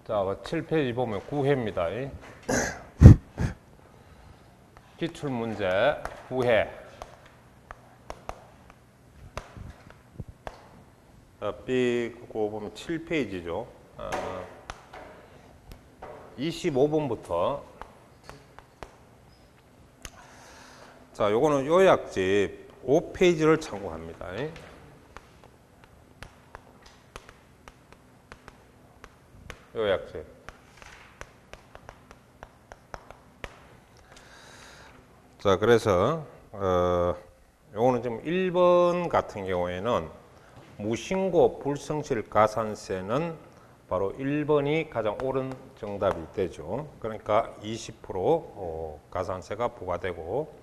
자, 7페이지 보면 9회입니다. 기출문제 9회. 삐고 보면 7페이지죠. 25번부터. 자, 요거는 요약집 5페이지를 참고합니다. 요약집. 자, 그래서 요거는 지금 1번 같은 경우에는 무신고 불성실 가산세는 바로 1번이 가장 옳은 정답이 되죠. 그러니까 20% 가산세가 부과되고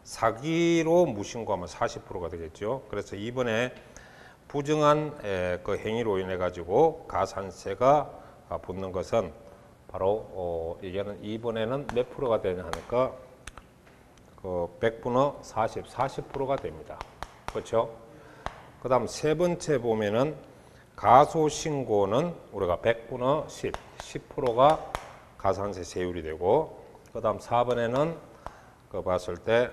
사기로 무신고하면 40%가 되겠죠. 그래서 이번에 부정한 그 행위로 인해 가지고 가산세가 붙는 것은 바로 이게는 이번에는 몇 프로가 되냐 하니까 그 100분의 40%가 됩니다. 그렇죠? 그 다음 세 번째 보면은 가소신고는 우리가 100분의 10%가 가산세 세율이 되고, 그 다음 4번에는 그 봤을 때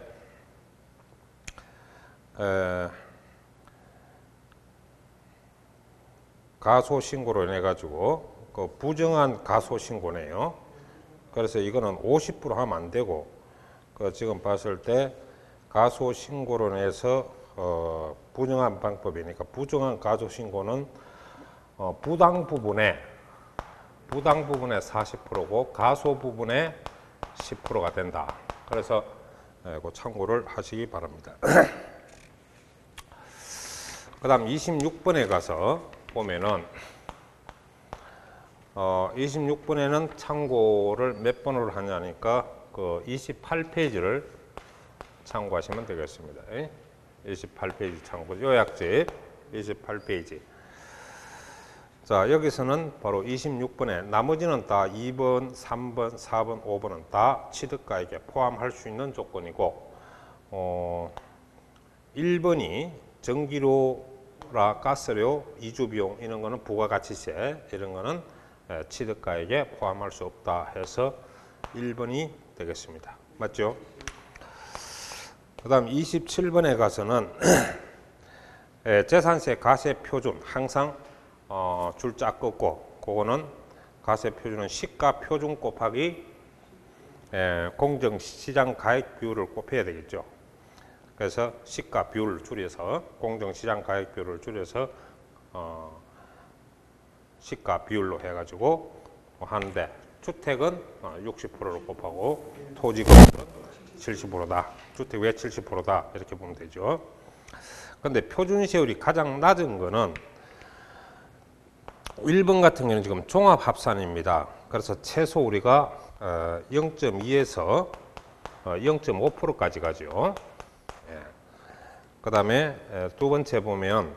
가소신고로 인해 가지고 그 부정한 가소신고네요. 그래서 이거는 50% 하면 안 되고, 그 지금 봤을 때 가소신고로 인해서 부정한 방법이니까 부정한 가소신고는 부당 부분에 40%고 가소 부분에 10%가 된다. 그래서 그 참고를 하시기 바랍니다. 그 다음 26번에 가서 보면은 26번에는 참고를 몇 번으로 하냐니까 그 28페이지를 참고하시면 되겠습니다. 28페이지 참고 요약집 28페이지. 자, 여기서는 바로 26번에 나머지는 다 2번, 3번, 4번, 5번은 다 취득가액에 포함할 수 있는 조건이고 1번이 전기료라 가스료, 이주비용 이런 거는 부가가치세 이런 거는 취득가액에 포함할 수 없다 해서 1번이 되겠습니다. 맞죠? 그 다음 27번에 가서는 재산세 가세 표준 항상 줄자 긋고, 그거는 가세 표준은 시가 표준 곱하기 공정시장 가액 비율을 곱해야 되겠죠. 그래서 시가 비율을 줄여서 공정시장 가액 비율을 줄여서 시가 비율로 해가지고 하는데, 주택은 60%로 곱하고 토지건물은 70%다. 주택 왜 70%다 이렇게 보면 되죠. 그런데 표준세율이 가장 낮은 거는 1번 같은 경우는 지금 종합합산입니다. 그래서 최소 우리가 0.2에서 0.5%까지 가죠. 그 다음에 두 번째 보면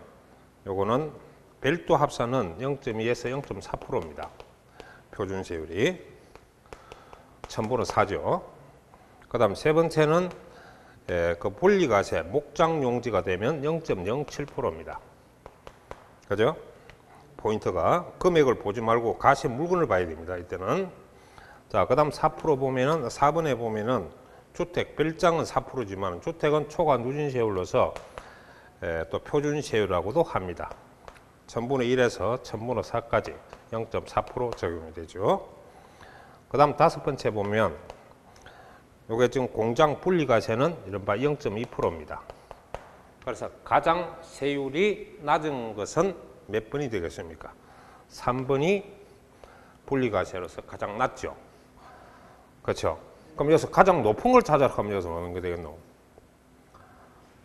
요거는 별도 합산은 0.2에서 0.4%입니다. 표준세율이 전부는 4죠. 그 다음 세 번째는 그 분리과세 목장용지가 되면 0.07%입니다. 그죠? 포인트가 금액을 보지 말고 가시 물건을 봐야 됩니다. 이때는. 자, 그 다음 4% 보면은 4번에 보면은 주택 별장은 4%지만 주택은 초과 누진세율로서 또 표준세율이라고도 합니다. 1000분의 1에서 1000분의 4까지 0.4% 적용이 되죠. 그 다음 다섯 번째 보면 요게 지금 공장 분리과세는 이른바 0.2%입니다. 그래서 가장 세율이 낮은 것은 몇 번이 되겠습니까? 3번이 분리과세로서 가장 낮죠. 그렇죠? 그럼 여기서 가장 높은 걸 찾아라 하면 여기서 어느 게 되겠노?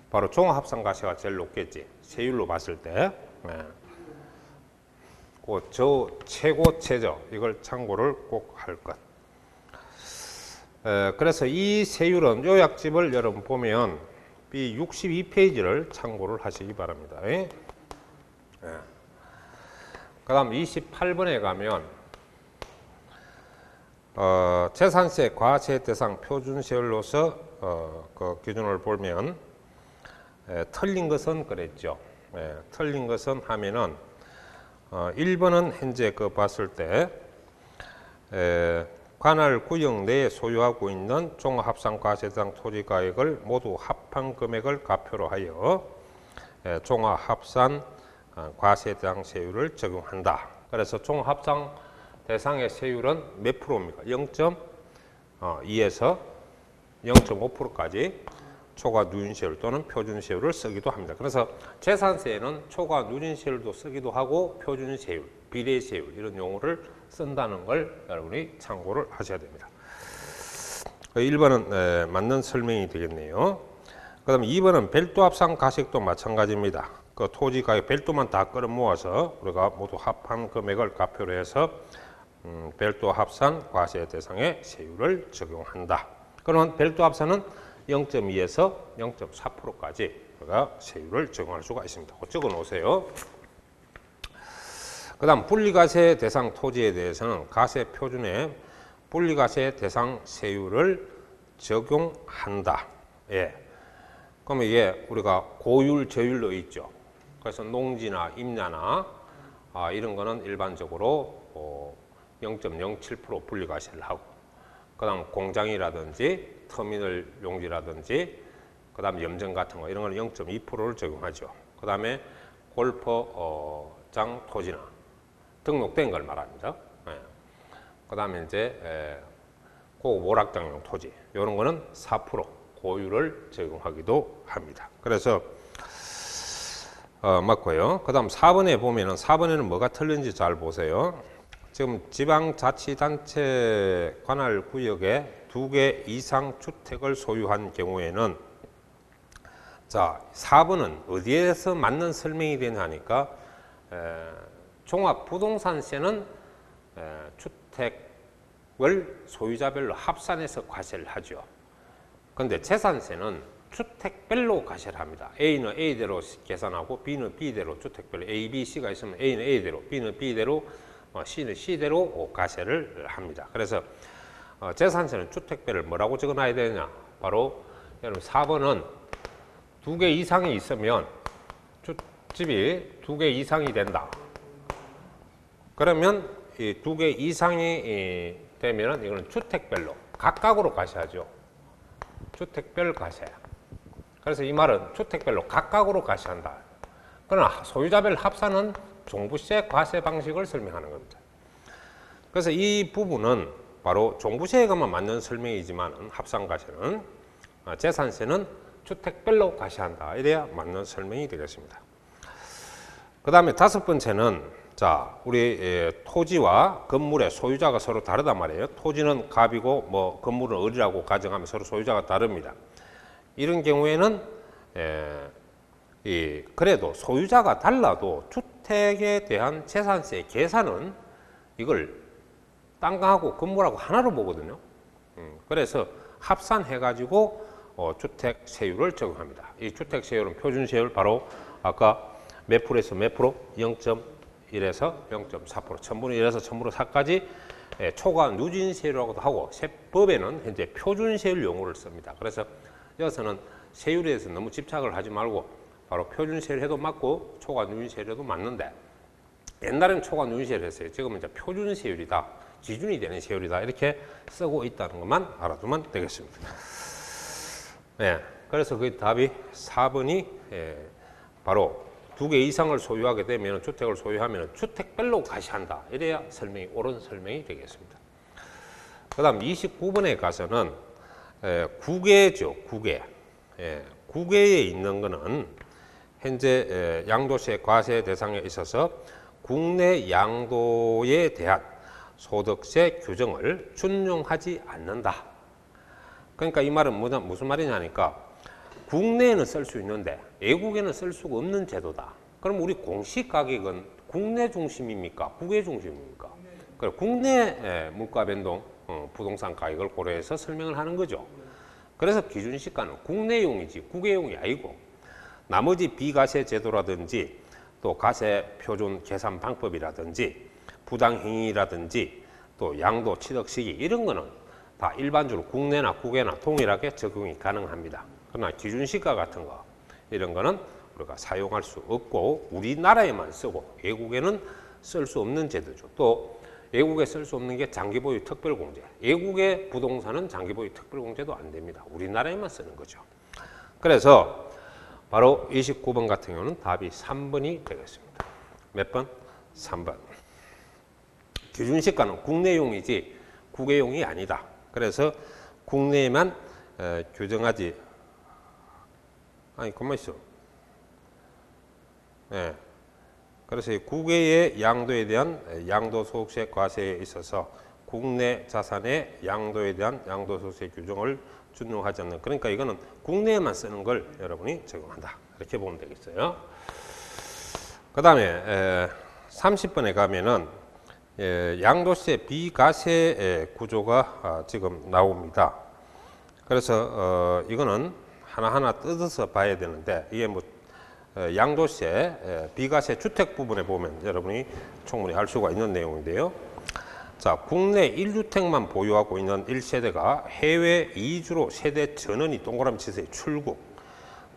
바로 종합합산과세가 제일 높겠지. 세율로 봤을 때. 저 최고 최저 이걸 참고를 꼭 할 것. 그래서 이 세율은 요약집을 여러분 보면 이 62페이지를 참고를 하시기 바랍니다. 그 다음 28번에 가면 재산세 과세 대상 표준세율로서 그 기준을 보면 틀린 것은 그랬죠. 틀린 것은 하면은 1번은 현재 그 봤을 때 관할 구역 내에 소유하고 있는 종합합산과세대상 토지가액을 모두 합한 금액을 가표로 하여 종합합산 과세대상 세율을 적용한다. 그래서 종합합산 대상의 세율은 몇 프로입니까? 0.2에서 0.5%까지 초과 누진세율 또는 표준세율을 쓰기도 합니다. 그래서 재산세에는 초과 누진세율도 쓰기도 하고 표준세율, 비례세율 이런 용어를 쓴다는 걸 여러분이 참고를 하셔야 됩니다. 1번은 맞는 설명이 되겠네요. 그 다음에 2번은 별도합산 가액도 마찬가지입니다. 그 토지 가격 별도만 다 끌어모아서 우리가 모두 합한 금액을 가표로 해서 별도합산 과세 대상의 세율을 적용한다. 그러면 별도합산은 0.2에서 0.4%까지 우리가 세율을 적용할 수가 있습니다. 적어 놓으세요. 그 다음 분리과세 대상 토지에 대해서는 가세 표준에 분리과세 대상 세율을 적용한다. 예. 그러면 이게 우리가 고율, 저율로 있죠. 그래서 농지나 임야나 이런 거는 일반적으로 0.07% 분리과세를 하고, 그 다음 공장이라든지 터미널 용지라든지, 그 다음 염전 같은 거 이런 거는 0.2%를 적용하죠. 그 다음에 골프장 토지나 등록된 걸 말합니다. 예. 그 다음에 이제 고급 오락장용 토지 이런 거는 4% 고율을 적용하기도 합니다. 그래서 맞고요. 그 다음 4번에 보면은 4번에는 뭐가 틀린지 잘 보세요. 지금 지방자치단체 관할 구역에 2개 이상 주택을 소유한 경우에는, 자 4번은 어디에서 맞는 설명이 되냐니까 종합부동산세는 주택을 소유자별로 합산해서 과세를 하죠. 그런데 재산세는 주택별로 과세를 합니다. A는 A대로 계산하고 B는 B대로 주택별로 A, B, C가 있으면 A는 A대로, B는 B대로, C는 C대로 과세를 합니다. 그래서 재산세는 주택별을 뭐라고 적어놔야 되느냐? 바로 여러분 4번은 2개 이상이 있으면 집이 2개 이상이 된다. 그러면 이 2개 이상이 되면 이거는 주택별로 각각으로 과세하죠. 주택별 과세. 그래서 이 말은 주택별로 각각으로 과세한다. 그러나 소유자별 합산은 종부세 과세 방식을 설명하는 겁니다. 그래서 이 부분은 바로 종부세에만 맞는 설명이지만 합산과세는, 재산세는 주택별로 과세한다. 이래야 맞는 설명이 되겠습니다. 그 다음에 5번째는, 자 우리 토지와 건물의 소유자가 서로 다르단 말이에요. 토지는 갑이고 건물은 을이라고 가정하면 서로 소유자가 다릅니다. 이런 경우에는 그래도 소유자가 달라도 주택에 대한 재산세 계산은 이걸 땅하고 건물하고 하나로 보거든요. 그래서 합산해가지고 주택 세율을 적용합니다. 이 주택 세율은 표준 세율 바로 아까 몇 프로에서 몇 프로? 0.1에서 0.4%, 1000분의 1에서 1000분의 4까지 초과 누진세율이라고도 하고, 세법에는 현재 표준 세율 용어를 씁니다. 그래서 여기서는 세율에 대해서 너무 집착을 하지 말고 바로 표준 세율 해도 맞고 초과 누진 세율 해도 맞는데, 옛날에는 초과 누진 세율 했어요. 지금은 이제 표준 세율이다, 기준이 되는 세율이다 이렇게 쓰고 있다는 것만 알아두면 되겠습니다. 네, 그래서 그 답이 4번이 바로 2개 이상을 소유하게 되면, 주택을 소유하면 주택별로 과세한다. 이래야 설명이 옳은 설명이 되겠습니다. 그 다음 29번에 가서는 국외죠. 국외. 국외에 있는 거는 현재 양도세 과세 대상에 있어서 국내 양도에 대한 소득세 규정을 준용하지 않는다. 그러니까 이 말은 무슨 말이냐니까, 국내에는 쓸 수 있는데 외국에는 쓸 수가 없는 제도다. 그럼 우리 공시가격은 국내 중심입니까? 국외 중심입니까? 국내 물가 변동, 부동산 가격을 고려해서 설명을 하는 거죠. 그래서 기준시가는 국내용이지 국외용이 아니고, 나머지 비과세 제도라든지 또 과세 표준 계산 방법이라든지 부당행위라든지 또 양도 취득 시기 이런 거는 다 일반적으로 국내나 국외나 동일하게 적용이 가능합니다. 그러나 기준시가 같은 거 이런 거는 우리가 사용할 수 없고 우리나라에만 쓰고 외국에는 쓸 수 없는 제도죠. 또 외국에 쓸 수 없는 게 장기보유 특별공제. 외국의 부동산은 장기보유 특별공제도 안 됩니다. 우리나라에만 쓰는 거죠. 그래서 바로 29번 같은 경우는 답이 3번이 되겠습니다. 몇 번? 3번. 기준시가는 국내용이지 국외용이 아니다. 그래서 국내에만 규정하지. 아니, 가만 있어. 네. 그래서 국외의 양도에 대한 양도소득세 과세에 있어서 국내 자산의 양도에 대한 양도소득세 규정을 준용하지 않는, 그러니까 이거는 국내에만 쓰는 걸 여러분이 적용한다. 이렇게 보면 되겠어요. 그 다음에 30번에 가면은 양도세 비과세 구조가 지금 나옵니다. 그래서 이거는 하나하나 뜯어서 봐야 되는데, 이게 뭐 양도세 비과세 주택 부분에 보면 여러분이 충분히 알 수가 있는 내용인데요. 자, 국내 1주택만 보유하고 있는 1세대가 해외 2주로 세대 전원이 동그라미 치세요.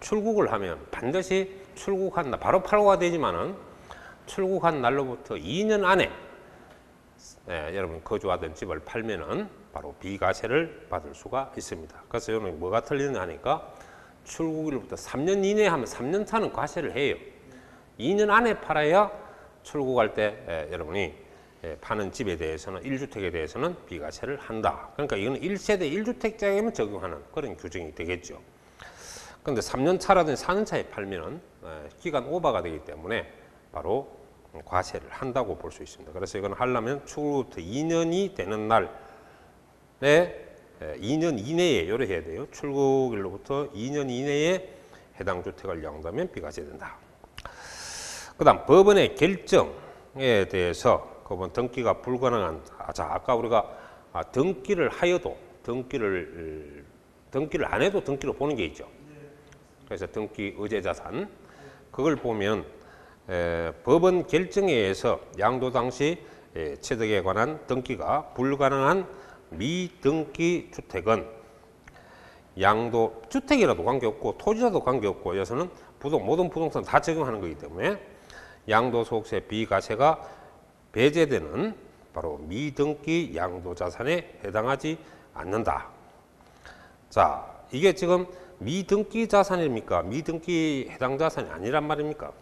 출국을 하면 반드시 출국한 날, 바로 팔고가 되지만은 출국한 날로부터 2년 안에 여러분 거주하던 집을 팔면은 바로 비과세를 받을 수가 있습니다. 그래서 여러분 뭐가 틀리냐 하니까 출국일로부터 3년 이내에 하면 3년 차는 과세를 해요. 2년 안에 팔아야 출국할 때 여러분이 파는 집에 대해서는 1주택에 대해서는 비과세를 한다. 그러니까 이거는 1세대 1주택자에만 적용하는 그런 규정이 되겠죠. 그런데 3년 차라든지 4년 차에 팔면은 기간 오버가 되기 때문에 바로 과세를 한다고 볼 수 있습니다. 그래서 이건 하려면 출국부터 2년이 되는 날에 2년 이내에 이렇게 해야 돼요. 출국일로부터 2년 이내에 해당 주택을 양도하면 비과세된다. 그 다음 법원의 결정에 대해서 법원 등기가 불가능한, 아까 우리가 등기를 하여도 등기를 안 해도 등기로 보는 게 있죠. 그래서 등기 의제자산, 그걸 보면 법원 결정에 의해서 양도 당시 취득에 관한 등기가 불가능한 미등기 주택은 양도 주택이라도 관계없고 토지라도 관계없고 여기서는 모든 부동산 다 적용하는 거기 때문에 양도소득세 비과세가 배제되는 바로 미등기 양도자산에 해당하지 않는다. 자, 이게 지금 미등기 자산입니까? 미등기 해당 자산이 아니란 말입니까?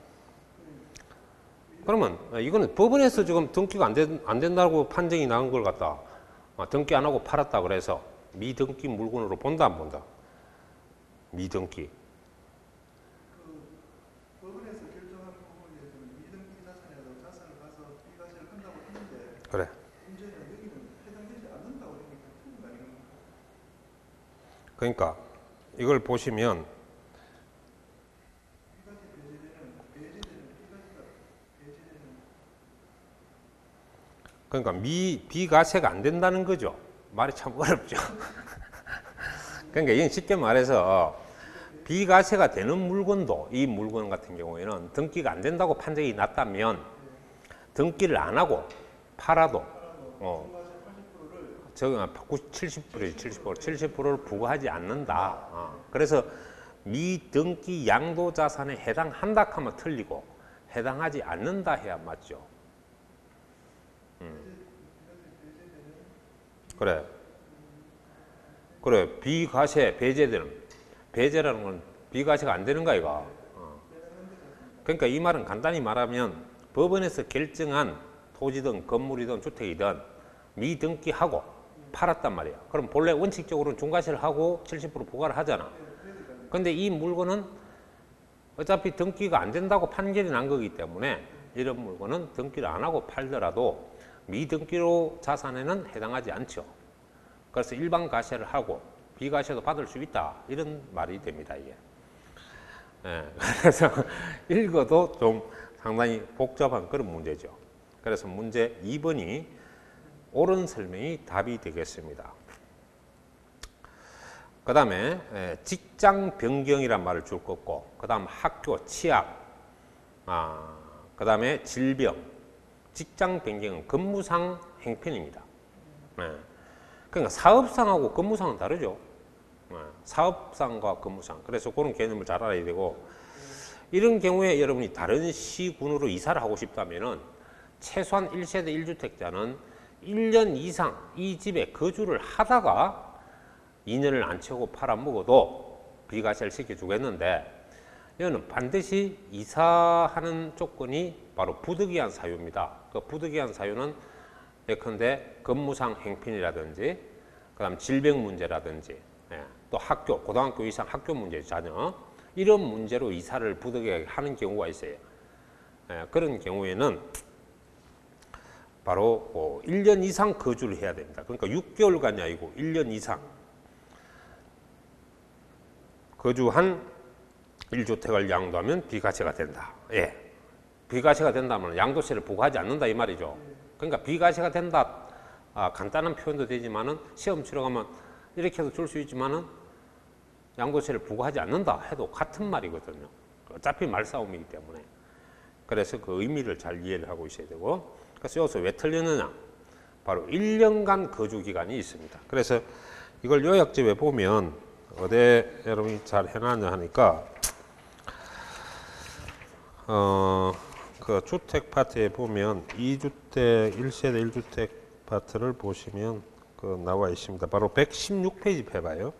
그러면 이거는 법원에서 지금 등기가 안 된다고 판정이 나온 걸 갖다 등기 안 하고 팔았다 그래서 미등기 물건으로 본다 안 본다? 미등기. 법원에서 결정한 부분에 대해서는 미등기 자산이라도 자산을 가서 비과세를 한다고 했는데 그래. 문제는 여기는 해당되지 않는다고 하니까 틀린 거 아닙니까? 그러니까 이걸 보시면 비과세 배제되는 비과세가 배제되는, 그러니까 비과세가 안 된다는 거죠. 말이 참 어렵죠. 그러니까 이건 쉽게 말해서 비과세가 되는 물건도, 이 물건 같은 경우에는 등기가 안 된다고 판정이 났다면 등기를 안 하고 팔아도 70%를 부과하지 않는다. 그래서 미등기 양도자산에 해당한다 하면 틀리고 해당하지 않는다 해야 맞죠. 그래. 비과세 배제라는 건 비과세가 안 되는 거 이거. 그러니까 이 말은 간단히 말하면 법원에서 결정한 토지든 건물이든 주택이든 미등기하고 팔았단 말이야. 그럼 본래 원칙적으로는 중과세를 하고 70% 부과를 하잖아. 근데 이 물건은 어차피 등기가 안 된다고 판결이 난 거기 때문에 이런 물건은 등기를 안 하고 팔더라도 미등기로 자산에는 해당하지 않죠. 그래서 일반 과세를 하고 비과세도 받을 수 있다. 이런 말이 됩니다, 이게. 그래서 읽어도 좀 상당히 복잡한 그런 문제죠. 그래서 문제 2번이 옳은 설명이 답이 되겠습니다. 그 다음에 직장 변경이란 말을 줄 거고, 그 다음 학교, 취업, 그 다음에 질병, 직장 변경은 근무상 행편입니다. 그러니까 사업상하고 근무상은 다르죠. 사업상과 근무상. 그래서 그런 개념을 잘 알아야 되고, 이런 경우에 여러분이 다른 시군으로 이사를 하고 싶다면은 최소한 1세대 1주택자는 1년 이상 이 집에 거주를 하다가 2년을 안 채우고 팔아먹어도 비과세를 시켜주겠는데, 이거는 반드시 이사하는 조건이 바로 부득이한 사유입니다. 그 부득이한 사유는 예컨대 근무상 행편이라든지, 그다음 질병 문제라든지, 또 학교, 고등학교 이상 학교 문제 자녀, 이런 문제로 이사를 부득이하게 하는 경우가 있어요. 그런 경우에는 바로 1년 이상 거주를 해야 됩니다. 그러니까 6개월간이 아니고 1년 이상 거주한 1주택을 양도하면 비과세가 된다. 예. 비과세가 된다면 양도세를 부과하지 않는다 이 말이죠. 그러니까 비과세가 된다. 간단한 표현도 되지만은 시험 치러 가면 이렇게 해도 줄 수 있지만은 양도세를 부과하지 않는다 해도 같은 말이거든요. 어차피 말싸움이기 때문에. 그래서 그 의미를 잘 이해를 하고 있어야 되고. 그래서 여기서 왜 틀리느냐? 바로 1년간 거주 기간이 있습니다. 그래서 이걸 요약집에 보면 어디 여러분이 잘 해놨냐 하니까 그 주택 파트에 보면 2주택 1세대 1주택 파트를 보시면 그 나와 있습니다. 바로 116페이지 펴봐요.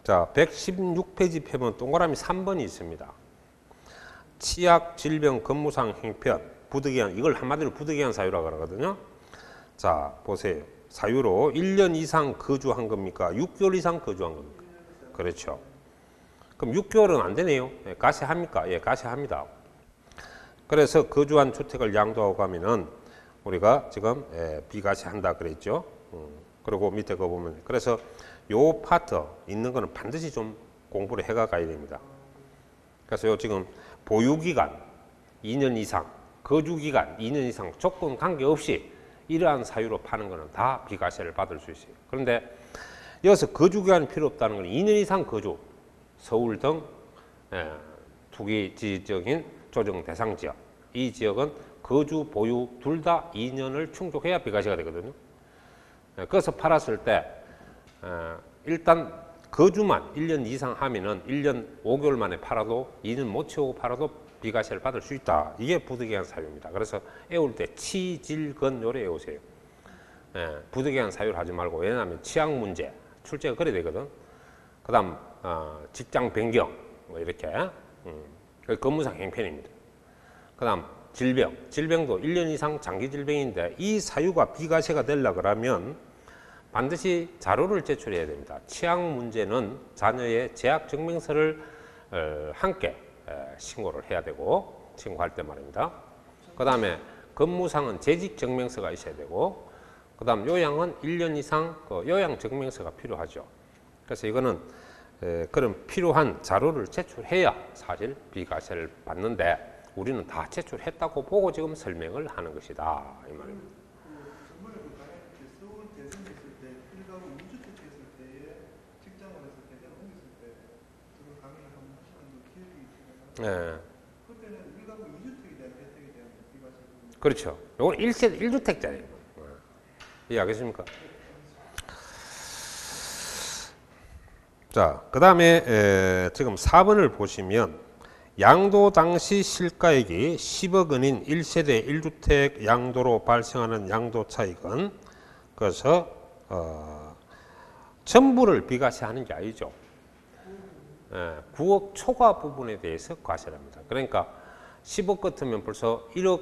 자, 116페이지 펴면 동그라미 3번이 있습니다. 치약, 질병, 근무상 행편, 부득이한, 이걸 한마디로 부득이한 사유라고 그러거든요. 자, 보세요. 사유로 1년 이상 거주한 겁니까? 6개월 이상 거주한 겁니까? 그렇죠. 그럼 6개월은 안 되네요. 예, 과세합니까? 예, 과세합니다. 그래서 거주한 주택을 양도하고 가면은 우리가 지금 비과세한다 그랬죠. 그리고 밑에 거 보면 그래서 요 파트 있는 거는 반드시 좀 공부를 해가 가야 됩니다. 그래서 요 지금 보유기간 2년 이상, 거주기간 2년 이상 조건 관계없이 이러한 사유로 파는 거는 다 비과세를 받을 수 있어요. 그런데 여기서 거주기간이 필요 없다는 건 2년 이상 거주, 서울 등 투기 지적인 조정 대상 지역, 이 지역은 거주, 보유 둘 다 2년을 충족해야 비과세가 되거든요. 그래서 팔았을 때 일단 거주만 1년 이상 하면은 1년 5개월 만에 팔아도 2년 못 채우고 팔아도 비과세를 받을 수 있다. 이게 부득이한 사유입니다. 그래서 애울 때 치, 질, 근 요래 애우세요. 부득이한 사유를 하지 말고, 왜냐하면 치약 문제, 출제가 그래 되거든. 그 다음 직장 변경 뭐 이렇게 근무상 행편입니다. 그 다음 질병, 질병도 1년 이상 장기 질병인데 이 사유가 비과세가 되려고 그러면 반드시 자료를 제출해야 됩니다. 치약 문제는 자녀의 재학 증명서를 함께 신고를 해야 되고, 신고할 때 말입니다. 그 다음에 근무상은 재직 증명서가 있어야 되고, 그 다음 요양은 1년 이상 그 요양 증명서가 필요하죠. 그래서 이거는 그런 필요한 자료를 제출해야 사실 비과세를 받는데, 우리는 다 제출했다고 보고 지금 설명을 하는 것이다 이 말입니다. 정말 서울 대선 했을 때 1가구 2주택 했을 때에 직장원에서 대전 옮겼을 때 그런 강의를 한번 하시는 기억이 있어요. 그때는 1가구 2주택에 대한 혜택에 대한 비과세. 그렇죠. 이건 1세대 1주택짜리예요. 이해하겠습니까? 자, 그 다음에 지금 4번을 보시면 양도 당시 실가액이 10억 원인 1세대 1주택 양도로 발생하는 양도 차익은 그래서 전부를 비과세하는 게 아니죠. 9억 초과 부분에 대해서 과세를 합니다. 그러니까 10억 같으면 벌써 1억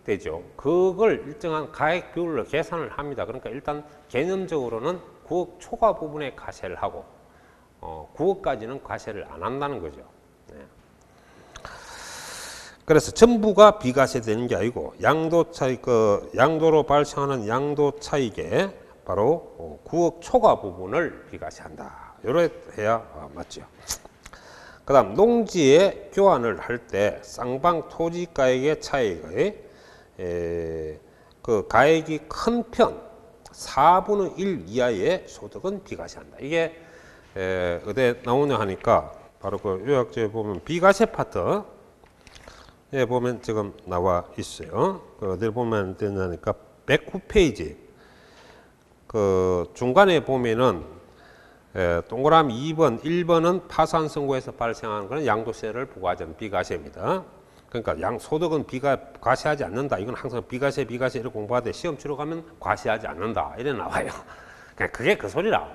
되죠. 그걸 일정한 가액 비율로 계산을 합니다. 그러니까 일단 개념적으로는 9억 초과 부분에 과세를 하고 9억까지는 과세를 안 한다는 거죠. 그래서 전부가 비과세 되는 게 아니고 양도 차익, 양도로 발생하는 양도 차익에 바로 9억 초과 부분을 비과세한다. 이렇게 해야 맞죠. 그 다음 농지의 교환을 할 때 쌍방 토지 가액의 차익의 그 가액이 큰 편 4분의 1 이하의 소득은 비과세한다. 이게 어디에 나오냐 하니까 바로 그 요약집에 보면 비과세 파트에 보면 지금 나와 있어요. 그 어디를 보면 되냐니까 109페이지 그 중간에 보면은 동그라미 2번, 1번은 파산 선고에서 발생하는 것은 양도세를 부과하지 않는 비과세입니다. 그러니까 양소득은 과세하지 않는다. 이건 항상 비과세 이렇게 공부하되 시험 치러 가면 과세하지 않는다. 이래 나와요. 그냥 그게 그 소리라.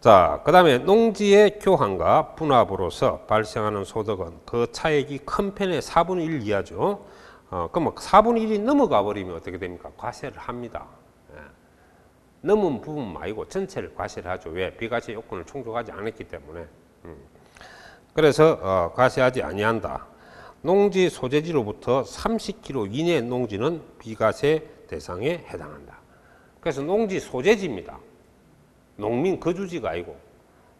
자, 그 다음에 농지의 교환과 분합으로서 발생하는 소득은 그 차액이 큰 편의 4분의 1 이하죠. 그럼 4분의 1이 넘어가 버리면 어떻게 됩니까? 과세를 합니다. 예. 넘은 부분 말고 전체를 과세를 하죠. 왜? 비과세 요건을 충족하지 않았기 때문에. 그래서 과세하지 아니한다. 농지 소재지로부터 30km 이내 농지는 비과세 대상에 해당한다. 그래서 농지 소재지입니다. 농민 거주지가 아니고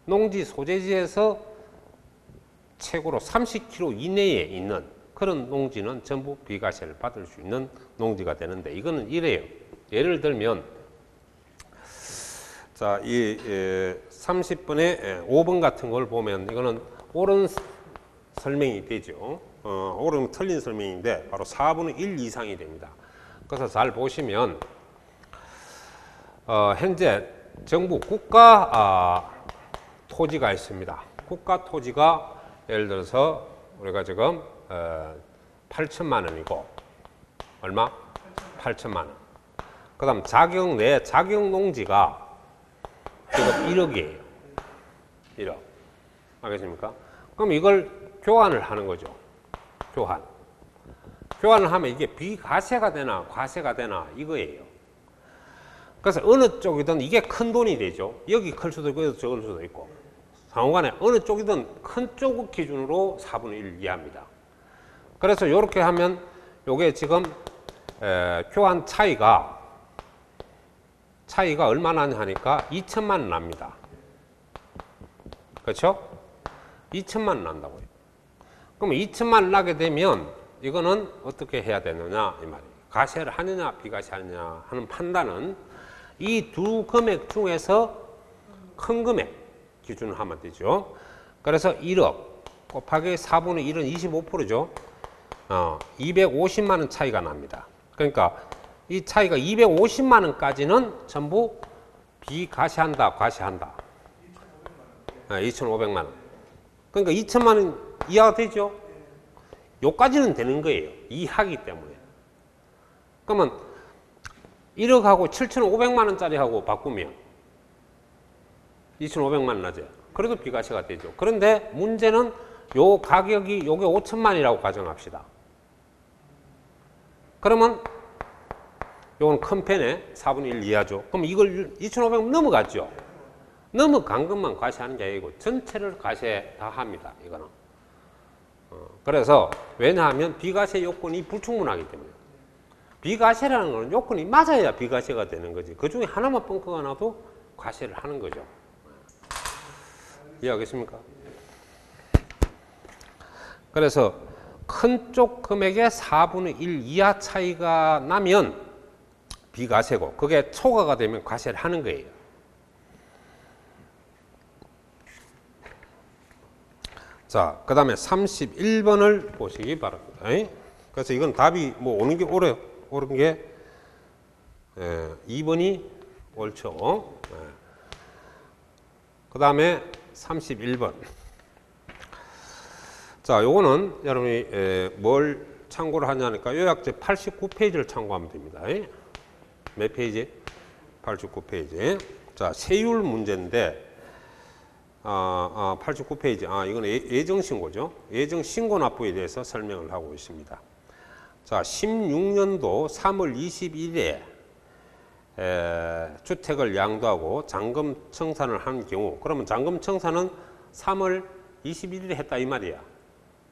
농지 소재지에서 최고로 30km 이내에 있는 그런 농지는 전부 비과세를 받을 수 있는 농지가 되는데 이거는 이래요. 예를 들면 자, 이 30번에 5번 같은 걸 보면 이거는 옳은 설명이 되죠. 옳은 틀린 설명인데 바로 4분의 1 이상이 됩니다. 그래서 잘 보시면 현재 정부 국가 토지가 있습니다. 국가 토지가 예를 들어서 우리가 지금 8천만 원이고 얼마? 8천만 원. 그 다음 자격 내 자격 농지가 지금 1억이에요. 1억. 알겠습니까? 그럼 이걸 교환을 하는 거죠. 교환을 하면 이게 비과세가 되나 과세가 되나 이거예요. 그래서 어느 쪽이든 이게 큰 돈이 되죠. 여기 클 수도 있고 여기 적을 수도 있고. 상호간에 어느 쪽이든 큰 쪽 기준으로 4분의 1 이하입니다. 그래서 이렇게 하면 요게 지금 교환 차이가 얼마나 하니까 2천만 원 납니다. 그렇죠? 2천만 원 난다고요. 그럼 2천만 원 나게 되면 이거는 어떻게 해야 되느냐 이 말이에요. 과세를 하느냐 비과세하느냐 하는 판단은 이 두 금액 중에서 큰 금액 기준으로 하면 되죠. 그래서 1억 곱하기 4분의 1은 25%죠. 250만 원 차이가 납니다. 그러니까 이 차이가 250만 원까지는 전부 비과세한다, 과세한다. 2,500만 원. 그러니까 2천만 원 이하가 되죠. 요까지는 되는 거예요. 이하기 때문에. 그러면 1억하고 7,500만 원짜리하고 바꾸면 2,500만 원 나죠. 그래도 비과세가 되죠. 그런데 문제는 요 가격이 요게 5천만 원이라고 가정합시다. 그러면 요건 큰 편에 4분의 1 이하죠. 그럼 이걸 2,500원 넘어갔죠. 넘어간 것만 과세하는 게 아니고 전체를 과세 다 합니다. 이거는. 그래서 왜냐하면 비과세 요건이 불충분하기 때문에. 비과세라는 것은 요건이 맞아야 비과세가 되는 거지. 그 중에 하나만 뻥커가 나도 과세를 하는 거죠. 이해하겠습니까? 그래서 큰 쪽 금액의 4분의 1 이하 차이가 나면 비과세고 그게 초과가 되면 과세를 하는 거예요. 자, 그 다음에 31번을 보시기 바랍니다. 그래서 이건 답이 뭐 오는 게 옳은 게 2번이 옳죠. 그 다음에 31번. 자, 요거는 여러분이 뭘 참고를 하냐니까 요약제 89페이지를 참고하면 됩니다. 몇 페이지? 89페이지. 자, 세율 문제인데 89페이지. 이건 예정신고죠. 예정신고 납부에 대해서 설명을 하고 있습니다. 자, 16년도 3월 21일에 주택을 양도하고 잔금 청산을 한 경우, 그러면 잔금 청산은 3월 21일에 했다 이 말이야.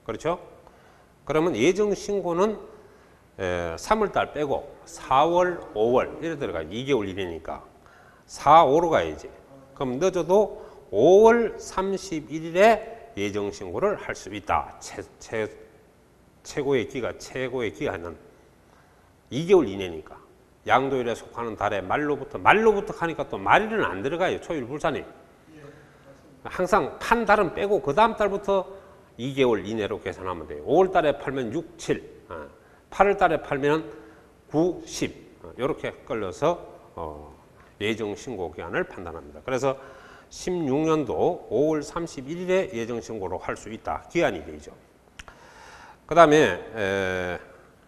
그렇죠? 그러면 예정신고는 3월달 빼고 4월, 5월 이래 들어가요. 2개월 일이니까 4, 5로 가야지. 그럼 늦어도 5월 31일에 예정신고를 할 수 있다. 최고의 기간은 2개월 이내니까. 양도일에 속하는 달에 말로부터 하니까 또 말일은 안 들어가요. 초일 불산이. 항상 판 달은 빼고 그 다음 달부터 2개월 이내로 계산하면 돼요. 5월 달에 팔면 6, 7, 8월 달에 팔면 9, 10 이렇게 끌려서 예정신고 기한을 판단합니다. 그래서 16년도 5월 31일에 예정신고로 할 수 있다. 기한이 되죠. 그 다음에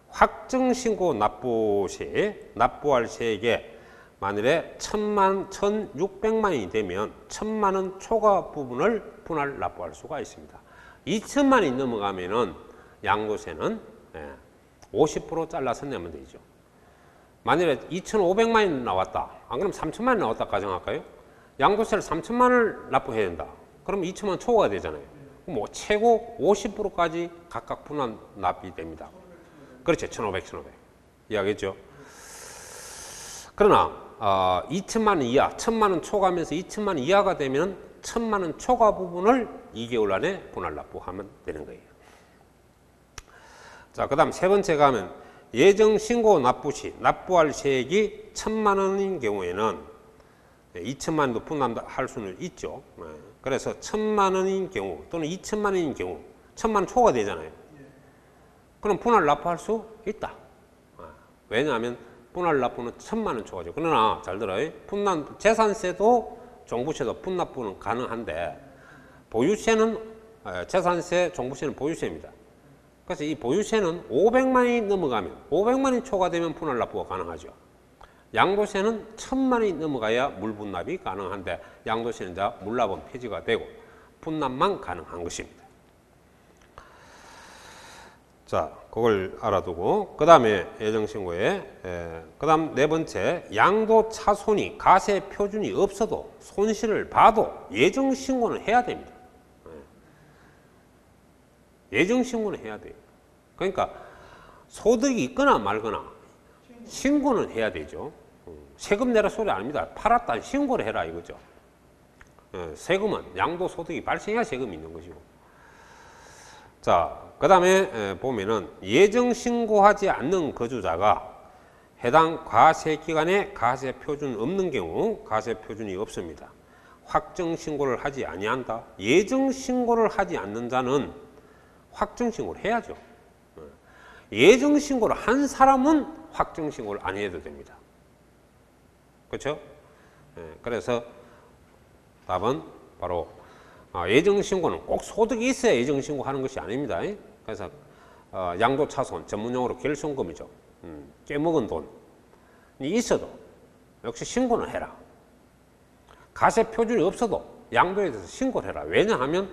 확정신고 납부 시 납부할 세액에 만일에 1,600만원이 되면 1,000만원 초과 부분을 분할 납부할 수가 있습니다. 2천만원이 넘어가면은 양도세는 50% 잘라서 내면 되죠. 만일에 2,500만원이 나왔다. 안 그러면 3천만원이 나왔다 가정할까요? 양도세를 3천만원을 납부해야 된다. 그럼 2천만 초과가 되잖아요. 뭐 최고 50%까지 각각 분할 납입이 됩니다. 그렇죠. 1,500, 1,500. 이해하겠죠? 그러나 2천만 원 이하, 1,000만 원 초과하면서 2천만 원 이하가 되면 1,000만 원 초과 부분을 2개월 안에 분할 납부하면 되는 거예요. 자, 그 다음 세 번째 가면 예정 신고 납부 시 납부할 세액이 1,000만 원인 경우에는 2천만 원도 분할할 수는 있죠. 그래서 1,000만 원인 경우 또는 2천만 원인 경우 1,000만 원 초과 되잖아요. 그럼 분할 납부할 수 있다. 왜냐하면 분할 납부는 1,000만 원 초과죠. 그러나 잘 들어요. 재산세도 종부세도 분납부는 가능한데 보유세는 재산세, 종부세는 보유세입니다. 그래서 이 보유세는 500만원이 넘어가면 500만원이 초과되면 분할 납부가 가능하죠. 양도세는 1,000만 원이 넘어가야 물분납이 가능한데 양도세는 이제 물납은 폐지가 되고 분납만 가능한 것입니다. 자, 그걸 알아두고 그 다음에 예정신고에 그 다음 네 번째 양도 차손이 가세 표준이 없어도 손실을 봐도 예정신고는 해야 됩니다. 예정신고는 해야 돼요. 그러니까 소득이 있거나 말거나 신고는 해야 되죠. 세금 내라 소리 아닙니다. 팔았다 신고를 해라 이거죠. 세금은 양도소득이 발생해야 세금이 있는 것이고. 자, 그 다음에 보면은 예정신고하지 않는 거주자가 해당 과세기간에 가세표준 없는 경우 가세표준이 없습니다. 확정신고를 하지 아니한다. 예정신고를 하지 않는 자는 확정신고를 해야죠. 예정신고를 한 사람은 확정신고를 안 해도 됩니다. 그렇죠? 그래서 답은 바로 예정신고는 꼭 소득이 있어야 예정신고하는 것이 아닙니다. 그래서 양도차손 전문용어로 결손금이죠. 깨먹은 돈이 있어도 역시 신고는 해라. 가세표준이 없어도 양도에 대해서 신고를 해라. 왜냐하면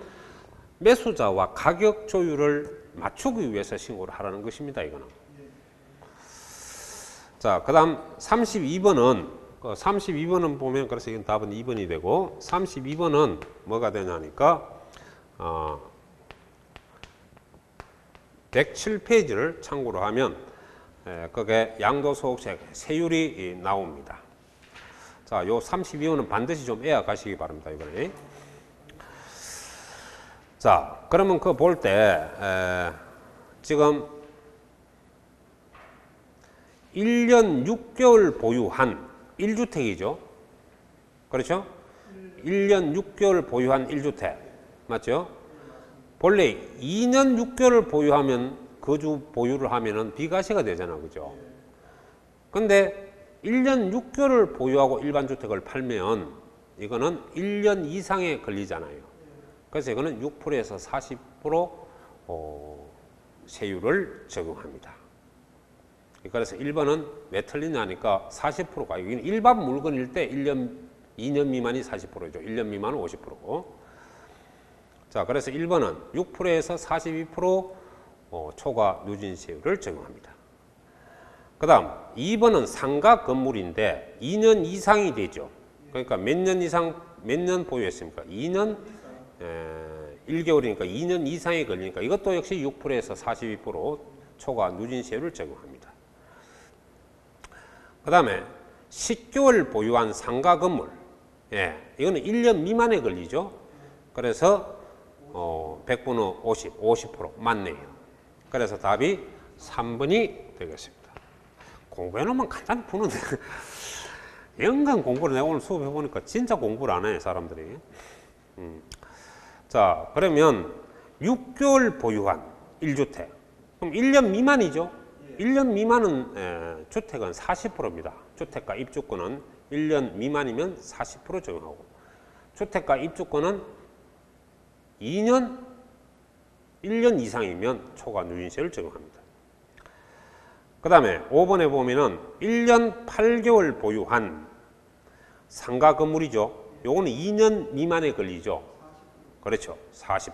매수자와 가격 조율을 맞추기 위해서 신고를 하라는 것입니다. 이거는. 자, 그 다음 32번은 보면 그래서 이건 답은 2번이 되고 32번은 뭐가 되냐니까 107페이지를 참고로 하면 그게 양도소득세 세율이 나옵니다. 자, 요 32번은 반드시 좀 애야 가시기 바랍니다. 이번에. 자, 그러면 그거 볼 때 지금 1년 6개월 보유한 1주택이죠. 그렇죠? 1년 6개월 보유한 1주택. 맞죠? 본래 2년 6개월 보유하면 거주 보유를 하면은 비과세가 되잖아. 그죠? 근데 1년 6개월을 보유하고 일반 주택을 팔면 이거는 1년 이상에 걸리잖아요. 그래서 이거는 6%에서 40% 세율을 적용합니다. 그래서 1번은 왜 틀리냐니까 40%가 일반 물건일 때 2년 미만이 40%죠. 1년 미만은 50%고. 자, 그래서 1번은 6%에서 42% 초과 누진세율을 적용합니다. 그 다음 2번은 상가 건물인데 2년 이상이 되죠. 그러니까 몇 년 보유했습니까? 2년 1개월이니까 2년 이상이 걸리니까 이것도 역시 6%에서 42% 초과 누진세율을 적용합니다. 그 다음에 10개월 보유한 상가 건물, 이거는 1년 미만에 걸리죠. 그래서 100분의 50% 맞네요. 그래서 답이 3번이 되겠습니다. 공부해놓으면 간단히 푸는데 연간 공부를 내가 오늘 수업해보니까 진짜 공부를 안 해 사람들이. 자, 그러면 6개월 보유한 1주택 그럼 1년 미만이죠. 1년 미만은 주택은 40%입니다. 주택가 입주권은 1년 미만이면 40% 적용하고 주택가 입주권은 2년 1년 이상이면 초과 누진세율 적용합니다. 그 다음에 5번에 보면은 1년 8개월 보유한 상가 건물이죠. 요거는 2년 미만에 걸리죠. 그렇죠. 40%.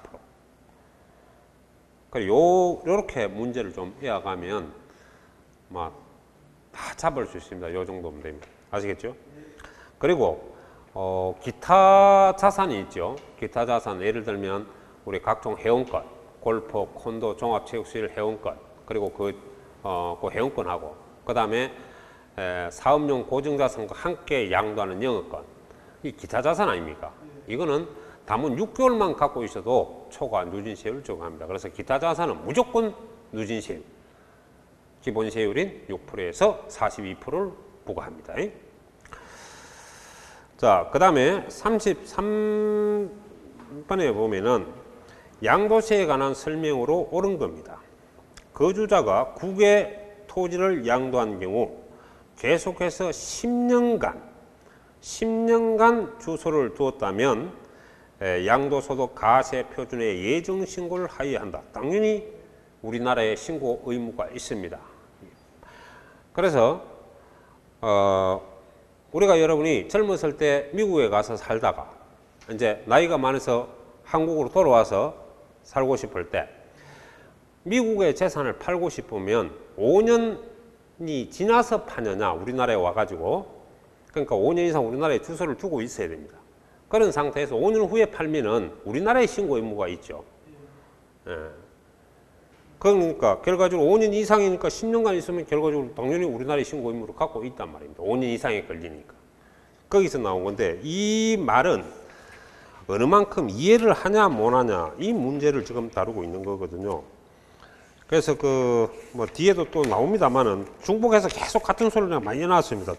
그리고 요렇게 문제를 좀 이어가면 다 잡을 수 있습니다. 요 정도면 됩니다. 아시겠죠? 그리고 기타 자산이 있죠. 기타 자산 예를 들면 우리 각종 회원권, 골프, 콘도, 종합체육시설 회원권, 그리고 그 회원권하고 그 다음에 사업용 고정자산과 함께 양도하는 영업권, 이 기타 자산 아닙니까? 이거는 담은 6개월만 갖고 있어도 초과 누진세율을 적용합니다. 그래서 기타 자산은 무조건 누진세율, 기본세율인 6%에서 42%를 부과합니다. 자, 그 다음에 33번에 보면은 양도세에 관한 설명으로 옳은 겁니다. 거주자가 국외 토지를 양도한 경우 계속해서 10년간 주소를 두었다면 양도소득 가세 표준의 예정 신고를 하여야 한다. 당연히 우리나라에 신고 의무가 있습니다. 그래서 우리가 여러분이 젊었을 때 미국에 가서 살다가 이제 나이가 많아서 한국으로 돌아와서 살고 싶을 때 미국의 재산을 팔고 싶으면 5년이 지나서 파느냐 우리나라에 와가지고, 그러니까 5년 이상 우리나라에 주소를 두고 있어야 됩니다. 그런 상태에서 5년 후에 팔면은 우리나라에 신고 의무가 있죠. 예. 그러니까 결과적으로 5년 이상이니까 10년간 있으면 결과적으로 당연히 우리나라에 신고 의무를 갖고 있단 말입니다. 5년 이상에 걸리니까. 거기서 나온 건데, 이 말은 어느 만큼 이해를 하냐 못하냐 이 문제를 지금 다루고 있는 거거든요. 그래서 뒤에도 또 나옵니다만은 중복해서 계속 같은 소리를 많이 해놨습니다.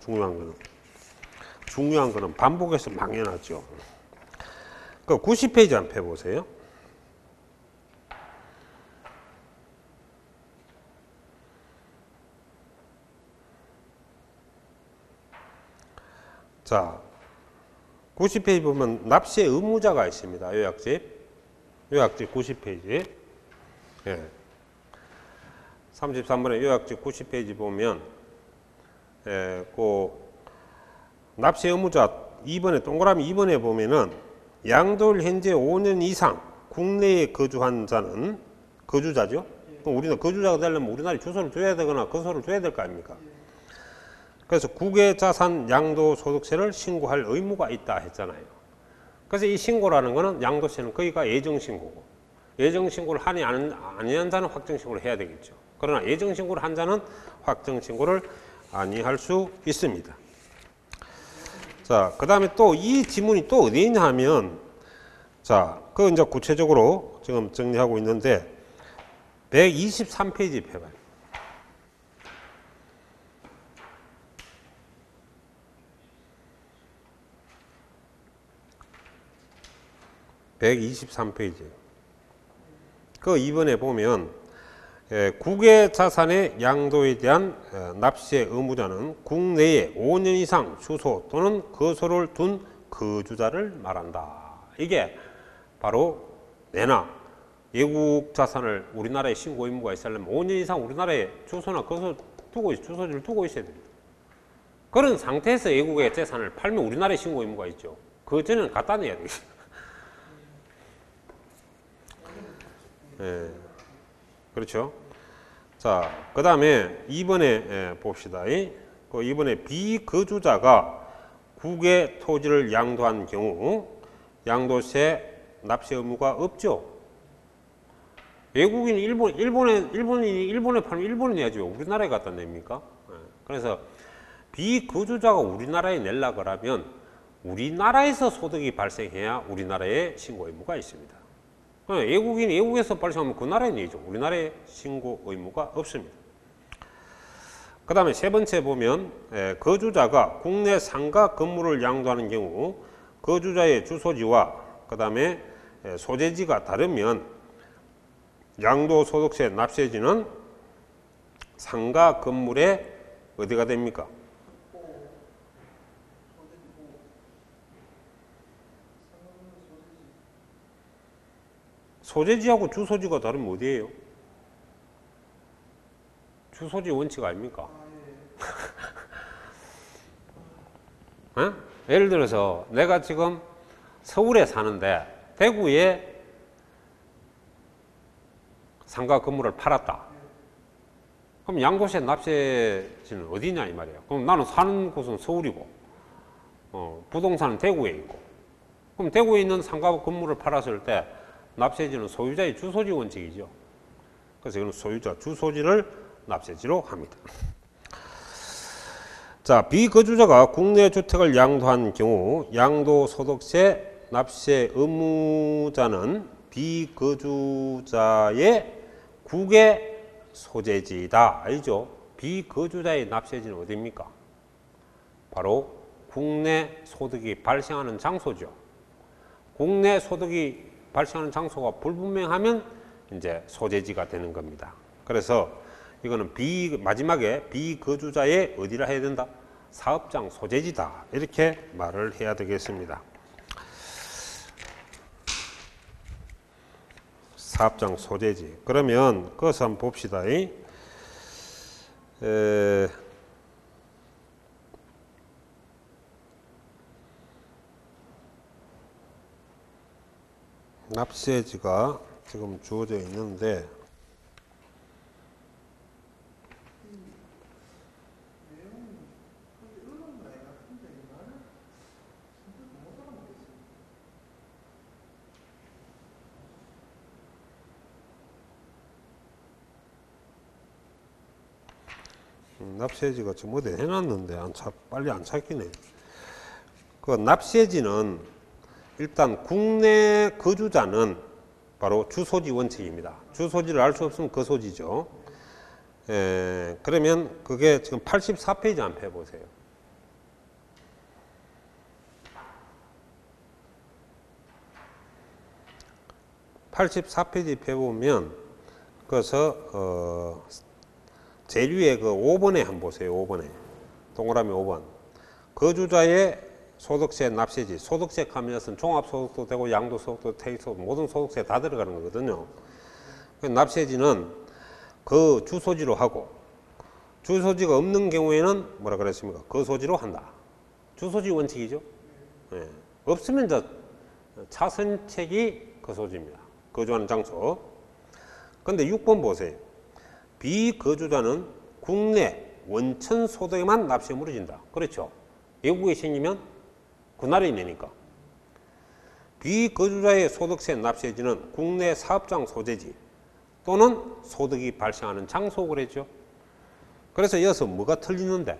중요한 거는 반복해서 막 해놨죠. 90페이지 한번 펴보세요. 자, 90페이지 보면 납세 의무자가 있습니다. 요약집 90페이지. 예. 33번에 요약집 90페이지 보면 납세 의무자 2번에 동그라미 2번에 보면은 양도를 현재 5년 이상 국내에 거주한 자는 거주자죠. 그럼 우리는 거주자가 되려면 우리나라에 주소를 둬야 되거나 거소를 둬야 될 거 아닙니까? 그래서 국외자산 양도소득세를 신고할 의무가 있다 했잖아요. 그래서 이 신고라는 거는 양도세는 거기가 예정신고고, 예정신고를 하니 아니한 자는 확정신고를 해야 되겠죠. 그러나 예정신고를 한 자는 확정신고를 아니할 수 있습니다. 자, 그 다음에 또 이 지문이 또 어디 있냐 하면, 자, 이제 구체적으로 지금 정리하고 있는데, 123페이지 펴봐요. 123페이지. 그 2번에 보면 국외 자산의 양도에 대한 납세 의무자는 국내에 5년 이상 주소 또는 거소를 둔 거주자를 말한다. 이게 바로 내나 외국 자산을 우리나라에 신고 의무가 있으려면 5년 이상 우리나라에 주소나 거소 주소지를 두고 있어야 됩니다. 그런 상태에서 외국의 재산을 팔면 우리나라에 신고 의무가 있죠. 그 전에는 갖다 내야 되겠죠. 예, 그렇죠. 자, 그 다음에 2번에 봅시다. 그 2번에 비거주자가 국외 토지를 양도한 경우 양도세 납세 의무가 없죠. 외국인 일본에 팔면 일본이 내야죠. 우리나라에 갖다 냅니까? 예, 그래서 비거주자가 우리나라에 내려고 하면 우리나라에서 소득이 발생해야 우리나라에 신고 의무가 있습니다. 외국에서 발생하면 그 나라에 내죠. 우리나라에 신고 의무가 없습니다. 그 다음에 세 번째 보면 거주자가 국내 상가 건물을 양도하는 경우 거주자의 주소지와 그 다음에 소재지가 다르면 양도소득세 납세지는 상가 건물에 어디가 됩니까? 소재지하고 주소지가 다르면 어디예요? 주소지 원칙 아닙니까? 어? 예를 들어서 내가 지금 서울에 사는데 대구에 상가 건물을 팔았다. 그럼 양도세 납세지는 어디냐 이 말이에요. 그럼 나는 사는 곳은 서울이고 부동산은 대구에 있고, 그럼 대구에 있는 상가 건물을 팔았을 때 납세지는 소유자의 주소지 원칙이죠. 그래서 이거는 소유자 주소지를 납세지로 합니다. 자, 비거주자가 국내 주택을 양도한 경우 양도소득세 납세 의무자는 비거주자의 국외 소재지이다. 알죠? 비거주자의 납세지는 어디입니까? 바로 국내 소득이 발생하는 장소죠. 국내 소득이 발생하는 장소가 불분명하면 이제 소재지가 되는 겁니다. 그래서 이거는 마지막에 비거주자의 어디라 해야 된다? 사업장 소재지다. 이렇게 말을 해야 되겠습니다. 사업장 소재지. 그러면 그것을 한번 봅시다. 납세지가 지금 주어져 있는데 납세지가 지금 어디 해놨는데 빨리 안 찾기네. 그 납세지는 일단 국내 거주자는 바로 주소지 원칙입니다. 주소지를 알 수 없으면 거소지죠. 그러면 그게 지금 84페이지 한번 해보세요. 84페이지 펴보면 그래서 제일 위에 그 5번에 한번 보세요. 5번에 동그라미 5번 거주자의 소득세 납세지. 소득세 하면은 종합소득도 되고 양도소득도 퇴직소득 모든 소득세 다 들어가는 거거든요. 납세지는 그 주소지로 하고 주소지가 없는 경우에는 뭐라 그랬습니까? 거소지로 한다. 주소지 원칙이죠. 예. 없으면 이제 차선책이 거소지입니다. 거주하는 장소. 근데 6번 보세요. 비거주자는 국내 원천 소득에만 납세 물어진다. 그렇죠. 외국에 생기면 그 나라에 내니까. 비거주자의 소득세 납세지는 국내 사업장 소재지 또는 소득이 발생하는 장소 그랬죠. 그래서 여기서 뭐가 틀리는데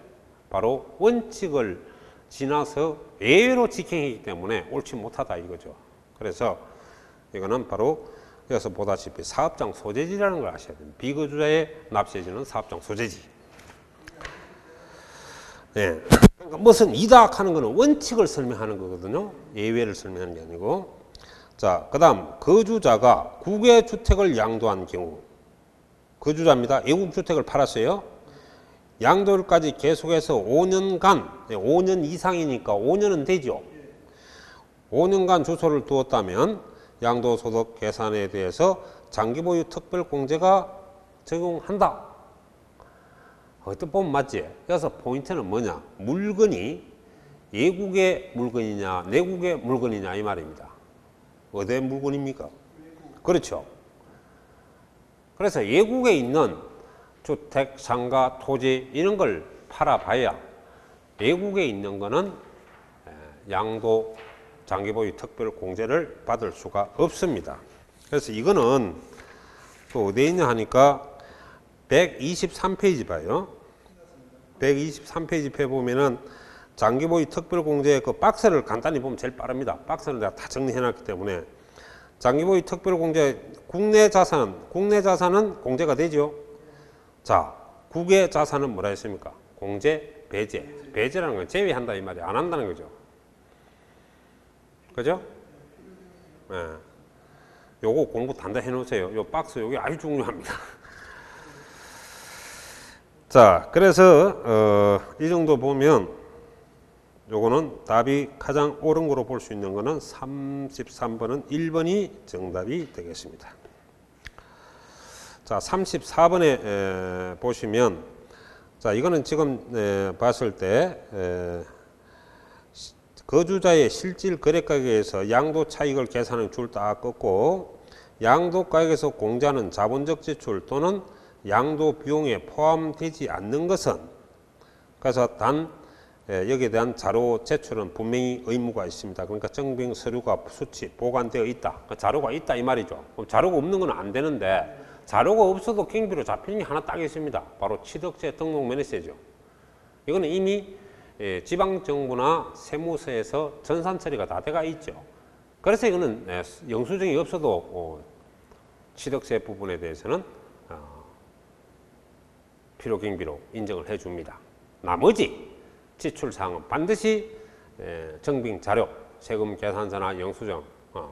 바로 원칙을 지나서 예외로 직행했기 때문에 옳지 못하다 이거죠. 그래서 이거는 바로 여기서 보다시피 사업장 소재지라는 걸 아셔야 됩니다. 비거주자의 납세지는 사업장 소재지. 예. 그러니까 무슨 이다 하는 것은 원칙을 설명하는 거거든요. 예외를 설명하는 게 아니고. 자, 그 다음 거주자가 국외 주택을 양도한 경우 거주자입니다. 외국 주택을 팔았어요. 양도일까지 계속해서 5년간 5년 이상이니까 5년은 되죠. 5년간 주소를 두었다면 양도소득 계산에 대해서 장기보유 특별공제가 적용한다. 어떤 보면 맞지? 그래서 포인트는 뭐냐? 물건이 외국의 물건이냐 내국의 물건이냐 이 말입니다. 어디의 물건입니까? 그렇죠. 그래서 외국에 있는 주택, 상가, 토지 이런 걸 팔아봐야 외국에 있는 거는 양도 장기보유 특별공제를 받을 수가 없습니다. 그래서 이거는 또 어디에 있냐 하니까 123페이지 봐요. 123페이지 펴보면은 장기보유 특별공제 그 박스를 간단히 보면 제일 빠릅니다. 박스를 내가 다 정리해놨기 때문에 장기보유 특별공제 국내 자산은 공제가 되죠. 자, 국외 자산은 뭐라 했습니까? 공제, 배제. 배제라는 건 제외한다 이 말이 안 한다는 거죠. 그죠? 예. 네. 요거 공부 단단히 해놓으세요. 요 박스 요게 아주 중요합니다. 자, 그래서 이 정도 보면 요거는 답이 가장 옳은 거로 볼 수 있는 거는 33번은 1번이 정답이 되겠습니다. 자, 34번에 보시면, 자, 이거는 지금 봤을 때 거주자의 실질 거래가격에서 양도 차익을 계산하는 줄 다 껐고, 양도 가격에서 공제하는 자본적 지출 또는 양도 비용에 포함되지 않는 것은, 그래서 단 여기에 대한 자료 제출은 분명히 의무가 있습니다. 그러니까 증빙 서류가 수치 보관되어 있다. 자료가 있다 이 말이죠. 그럼 자료가 없는 건 안 되는데, 자료가 없어도 경비로 잡히는 게 하나 딱 있습니다. 바로 취득세 등록 면허세죠. 이거는 이미 지방정부나 세무서에서 전산 처리가 다 돼가 있죠. 그래서 이거는 영수증이 없어도 취득세 부분에 대해서는 필요경비로 인정을 해줍니다. 나머지 지출사항은 반드시 증빙 자료, 세금 계산서나 영수증,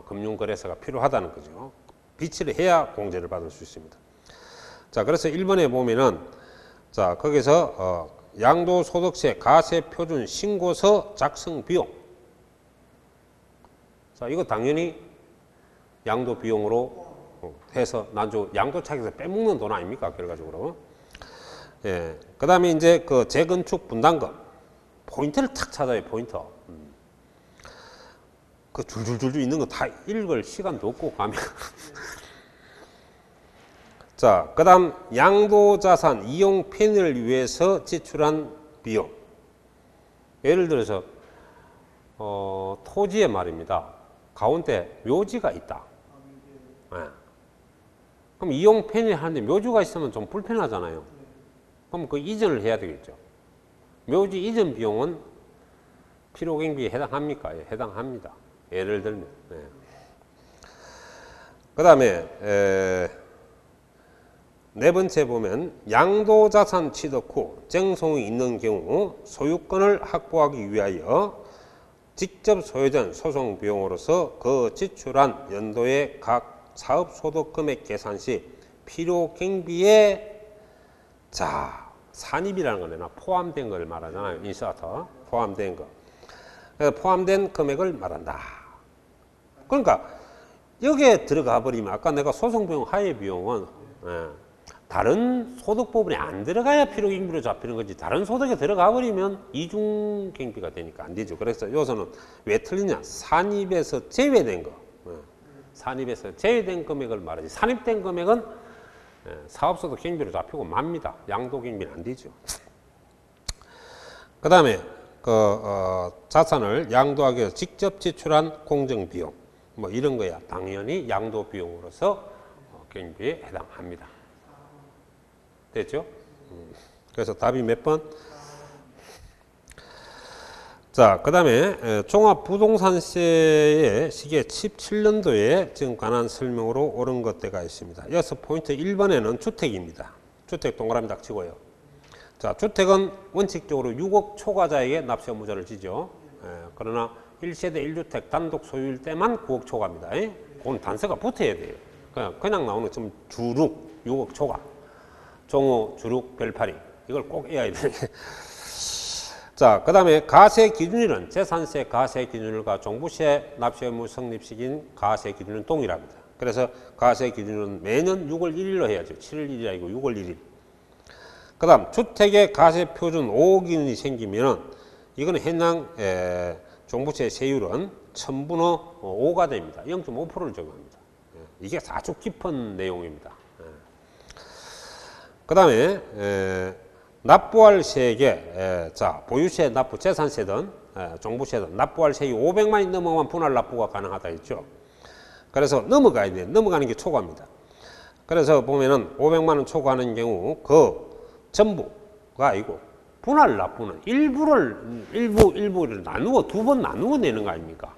금융거래소가 필요하다는 거죠. 비치를 해야 공제를 받을 수 있습니다. 자, 그래서 1번에 보면은, 자, 거기서 양도소득세 가세표준 신고서 작성 비용. 자, 이거 당연히 양도 비용으로 해서 난주 양도차익에서 빼먹는 돈 아닙니까? 결과적으로. 예. 그 다음에 이제 그 재건축 분담금. 포인트를 탁 찾아요, 포인트. 그 줄줄줄줄 있는 거 다 읽을 시간도 없고 가면. 자, 그 다음 양도자산 이용 편의를 위해서 지출한 비용. 예를 들어서 토지에 말입니다. 가운데 묘지가 있다. 네. 그럼 이용 편의 하는데 묘지가 있으면 좀 불편하잖아요. 그럼 그 이전을 해야 되겠죠. 묘지 이전 비용은 필요경비에 해당합니까? 예, 해당합니다. 예를 들면. 네. 그 다음에 네 번째 보면 양도자산 취득 후 쟁송이 있는 경우 소유권을 확보하기 위하여 직접 소요된 소송 비용으로서 그 지출한 연도의 각 사업소득 금액 계산 시 필요경비에, 자, 산입이라는 건 내가 포함된 걸 말하잖아요. 인서트 포함된 거. 포함된 금액을 말한다. 그러니까 여기에 들어가 버리면 아까 내가 소송비용 하해 비용은 다른 소득 부분에 안 들어가야 필요경비로 잡히는 거지, 다른 소득에 들어가 버리면 이중경비가 되니까 안 되죠. 그래서 여기서는 왜 틀리냐? 산입에서 제외된 거. 산입에서 제외된 금액을 말하지, 산입된 금액은 사업소득 경비로 잡히고 맙니다. 양도경비는 안 되죠. 그 다음에 자산을 양도하기 위해서 직접 지출한 공정비용, 뭐 이런 거야 당연히 양도비용으로서 경비에 해당합니다. 됐죠? 그래서 답이 몇 번? 자, 그 다음에 종합부동산세의 시계 17년도에 지금 관한 설명으로 옳은 것대가 있습니다. 여기서 포인트 1번에는 주택입니다. 주택 동그라미 딱 치고요. 자, 주택은 원칙적으로 6억 초과자에게 납세 의무자를 지죠. 그러나 1세대 1주택 단독 소유일 때만 9억 초과입니다. 그건 단서가 붙어야 돼요. 그냥 나오는 좀 주룩 6억 초과. 종호, 주룩, 별파리. 이걸 꼭 외워야 돼. 자, 그 다음에 가세 기준일은 재산세 가세 기준일과 종부세 납세 의무 성립 시기인 가세 기준일은 동일합니다. 그래서 가세 기준일은 매년 6월 1일로 해야죠. 7월 1일이 아니고 6월 1일. 그 다음 주택의 가세 표준 5억 기준이 생기면은 이거는 해당 종부세 세율은 1000분의 5가 됩니다. 0.5%를 적용합니다. 이게 아주 깊은 내용입니다. 그 다음에 납부할 세액에 자, 보유세 납부, 재산세든 종부세든 납부할 세액이 500만이 넘어가면 분할 납부가 가능하다 했죠. 그래서 넘어가야 돼요. 넘어가는 게 초과입니다. 그래서 보면은 500만 원 초과하는 경우 그 전부가 아니고 분할 납부는 일부를 나누어 두 번 나누어 내는 거 아닙니까?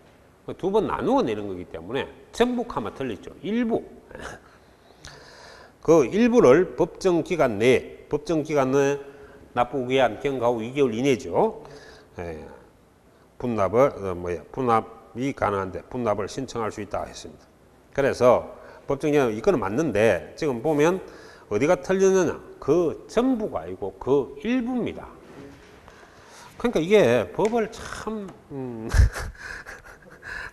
두 번 나누어 내는 거기 때문에 전부하면 틀리죠. 일부. 그 일부를 법정 기간 내에 납부 기한 경과 후 2개월 이내죠. 분납이 가능한데 분납을 신청할 수 있다 했습니다. 그래서 법정 기간 이거는 맞는데 지금 보면 어디가 틀렸느냐? 그 전부가 아니고 그 일부입니다. 그러니까 이게 법을 참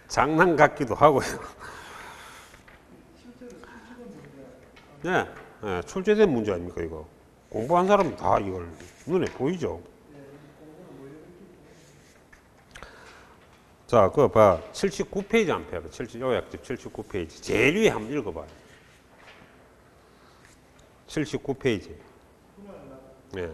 장난 같기도 하고요. 실제로 수직은 문제. 네, 네, 출제된 문제 아닙니까 이거. 공부한 사람은 다 이걸 눈에 보이죠. 자, 그거 봐. 79페이지 한 펴봐. 요약집 79페이지. 제일 위에 한번 읽어봐요. 79페이지. 네.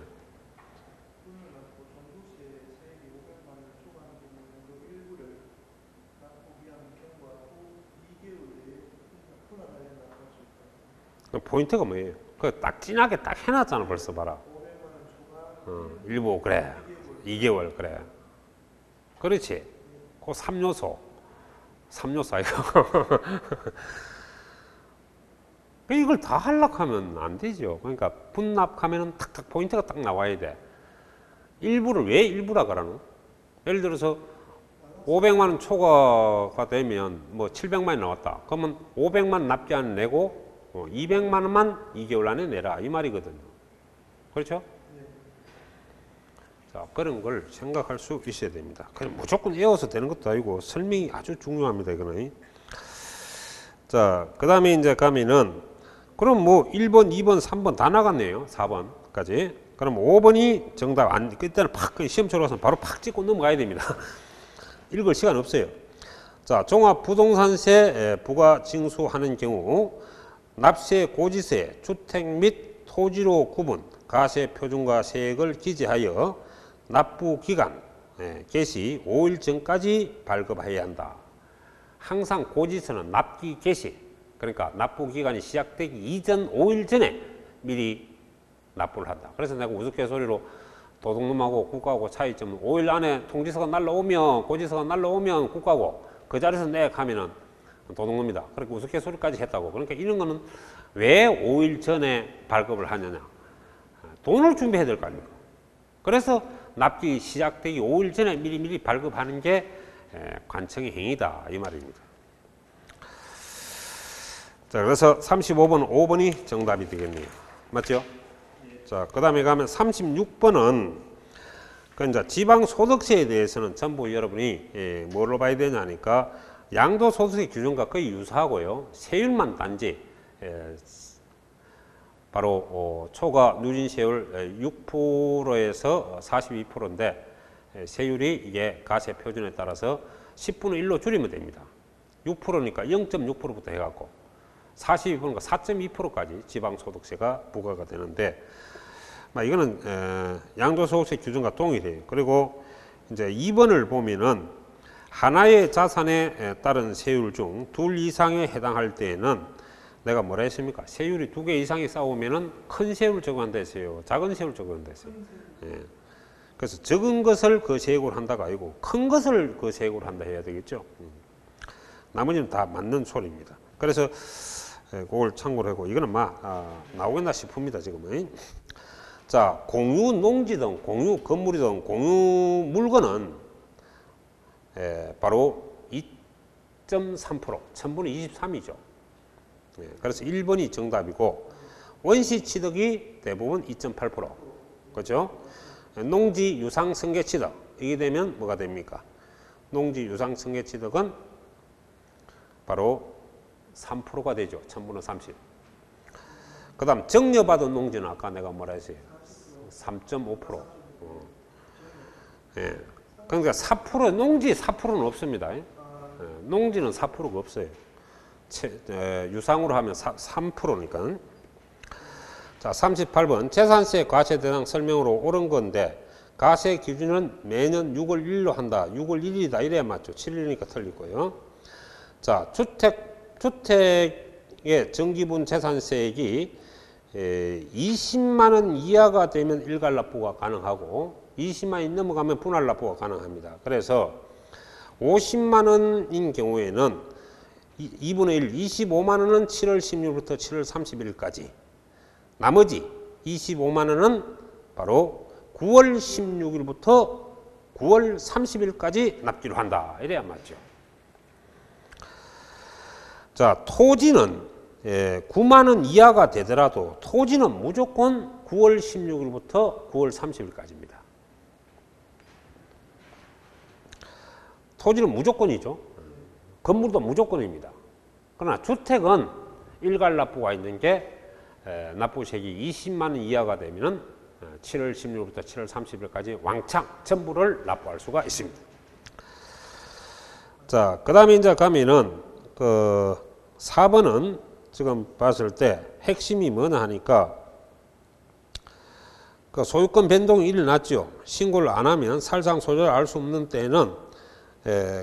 포인트가 뭐예요? 그 딱 진하게 딱 해놨잖아 벌써 봐라. 일부 그래. 2개월 그래. 그렇지. 그 3요소. 3요소 이거. 이걸 다 하려고 하면 안 되죠. 그러니까 분납하면은 탁탁 포인트가 딱 나와야 돼. 일부를 왜 일부라 그러노? 예를 들어서 500만 원 초과가 되면 뭐 700만 원 나왔다. 그러면 500만 납기 안 내고 200만 원만 2개월 안에 내라 이 말이거든요. 그렇죠? 자, 그런 걸 생각할 수 있어야 됩니다. 그냥 무조건 외워서 되는 것도 아니고 설명이 아주 중요합니다. 이거는. 자, 그 다음에 이제 가면은 그럼 뭐 1번, 2번, 3번 다 나갔네요. 4번까지. 그럼 5번이 정답 안, 그때는 팍 시험 쳐서 바로 팍 찍고 넘어가야 됩니다. 읽을 시간 없어요. 자, 종합부동산세 부과 징수하는 경우 납세 고지세, 주택 및 토지로 구분, 가세 표준과 세액을 기재하여 납부 기간 개시 5일 전까지 발급해야 한다. 항상 고지서는 납기 개시, 그러니까 납부 기간이 시작되기 이전 5일 전에 미리 납부를 한다. 그래서 내가 우스갯소리로 도둑놈하고 국가하고 차이점은 5일 안에 통지서가 날라오면 고지서가 날라오면 국가고 그 자리에서 내가면은 도둑놈이다. 그렇게 우스갯소리까지 했다고. 그러니까 이런 거는 왜 5일 전에 발급을 하느냐. 돈을 준비해야 될 거 아닙니까. 그래서 납기 시작되기 5일 전에 미리 발급하는 게 관청의 행위다. 이 말입니다. 자, 그래서 35번, 5번이 정답이 되겠네요. 맞죠? 자, 그 다음에 가면 36번은 그 이제 지방소득세에 대해서는 전부 여러분이 뭘로 봐야 되냐니까 양도소득세 규정과 거의 유사하고요. 세율만 단지 바로 초과 누진세율 6%에서 42%인데 세율이 이게 가세 표준에 따라서 10분의 1로 줄이면 됩니다. 6%니까 0.6%부터 해갖고 42%니까 4.2%까지 지방소득세가 부과가 되는데 이거는 양도소득세 규정과 동일해요. 그리고 이제 2번을 보면은 하나의 자산에 따른 세율 중 둘 이상에 해당할 때에는 내가 뭐라 했습니까? 세율이 2개 이상이 싸우면은 큰 세율을 적용한다 했어요. 작은 세율을 적용한다 했어요. 예. 그래서 적은 것을 그 세액으로 한다가 아니고 큰 것을 그 세액으로 한다 해야 되겠죠. 나머지는 다 맞는 소리입니다. 그래서 그걸 참고를 하고 이거는 나오겠나 싶습니다. 지금은. 자, 공유 농지든 공유 건물이든 공유 물건은 바로 2.3% 1000분의 23이죠. 그래서 1번이 정답이고 원시 취득이 대부분 2.8%. 그렇죠? 농지 유상 승계 취득 이게 되면 뭐가 됩니까? 농지 유상 승계 취득은 바로 3%가 되죠. 1000분의 30. 그 다음 정려받은 농지는 아까 내가 뭐라 했어요? 3.5%. 예. 그러니까 4% 농지 4%는 없습니다. 농지는 4%가 없어요. 유상으로 하면 3%니까. 자, 38번 재산세 과세 대상 설명으로 옳은 건데 과세 기준은 매년 6월 1일로 한다. 6월 1일이다. 이래야 맞죠. 7일이니까 틀리고요. 자, 주택의 정기분 재산세액이 20만 원 이하가 되면 일괄 납부가 가능하고 20만 원이 넘어가면 분할 납부가 가능합니다. 그래서 50만 원인 경우에는 2분의 1, 25만 원은 7월 16일부터 7월 30일까지 나머지 25만 원은 바로 9월 16일부터 9월 30일까지 납기로 한다. 이래야 맞죠. 자, 토지는 9만 원 이하가 되더라도 토지는 무조건 9월 16일부터 9월 30일까지입니다. 토지는 무조건이죠. 건물도 무조건입니다. 그러나 주택은 일괄 납부가 있는 게 납부세액이 20만 원 이하가 되면은 7월 16일부터 7월 30일까지 왕창 전부를 납부할 수가 있습니다. 자, 그 다음에 이제 가면은 그 4번은 지금 봤을 때 핵심이 뭐냐 하니까 그 소유권 변동이 일어났죠. 신고를 안 하면 사실상 소유자를 알 수 없는 때에는